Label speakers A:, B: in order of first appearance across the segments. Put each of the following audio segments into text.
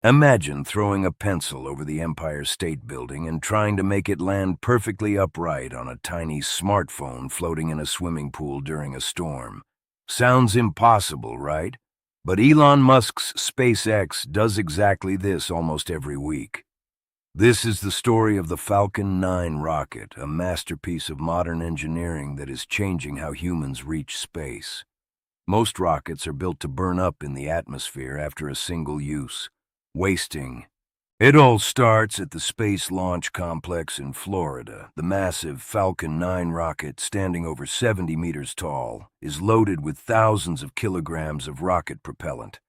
A: Imagine throwing a pencil over the Empire State Building and trying to make it land perfectly upright on a tiny smartphone floating in a swimming pool during a storm. Sounds impossible, right? But Elon Musk's SpaceX does exactly this almost every week. This is the story of the Falcon 9 rocket, a masterpiece of modern engineering that is changing how humans reach space. Most rockets are built to burn up in the atmosphere after a single use, wasting. It all starts at the Space Launch Complex in Florida. The massive Falcon 9 rocket, standing over 70 meters tall, is loaded with thousands of kilograms of rocket propellant.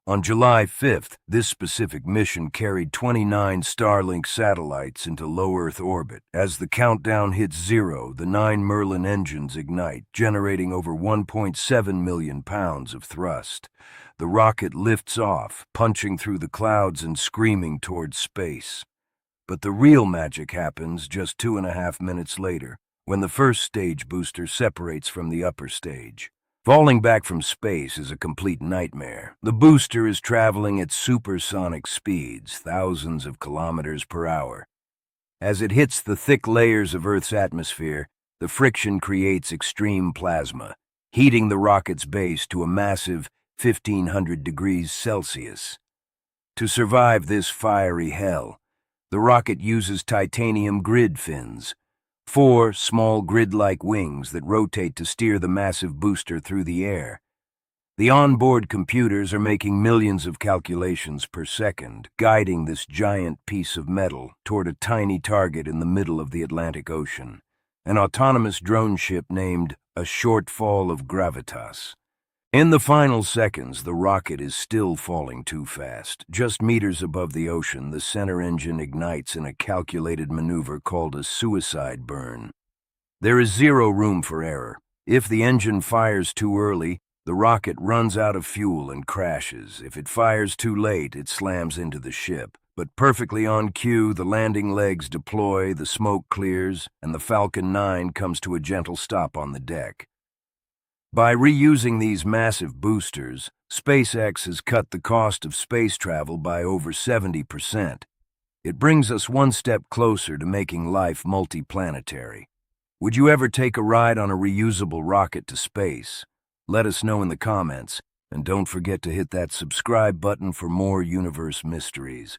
A: On July 5th, this specific mission carried 29 Starlink satellites into low Earth orbit. As the countdown hits zero, the 9 Merlin engines ignite, generating over 1.7 million pounds of thrust. The rocket lifts off, punching through the clouds and screaming towards space. But the real magic happens just 2.5 minutes later, when the first stage booster separates from the upper stage. Falling back from space is a complete nightmare. The booster is traveling at supersonic speeds, thousands of kilometers per hour. As it hits the thick layers of Earth's atmosphere, the friction creates extreme plasma, heating the rocket's base to a massive 1,500 degrees Celsius. To survive this fiery hell, the rocket uses titanium grid fins, 4 small grid-like wings that rotate to steer the massive booster through the air. The onboard computers are making millions of calculations per second, guiding this giant piece of metal toward a tiny target in the middle of the Atlantic Ocean, an autonomous drone ship named a Shortfall of Gravitas. In the final seconds, the rocket is still falling too fast. Just meters above the ocean, the center engine ignites in a calculated maneuver called a suicide burn. There is zero room for error. If the engine fires too early, the rocket runs out of fuel and crashes. If it fires too late, it slams into the ship. But perfectly on cue, the landing legs deploy, the smoke clears, and the Falcon 9 comes to a gentle stop on the deck. By reusing these massive boosters, SpaceX has cut the cost of space travel by over 70%. It brings us one step closer to making life multiplanetary. Would you ever take a ride on a reusable rocket to space? Let us know in the comments, and don't forget to hit that subscribe button for more universe mysteries.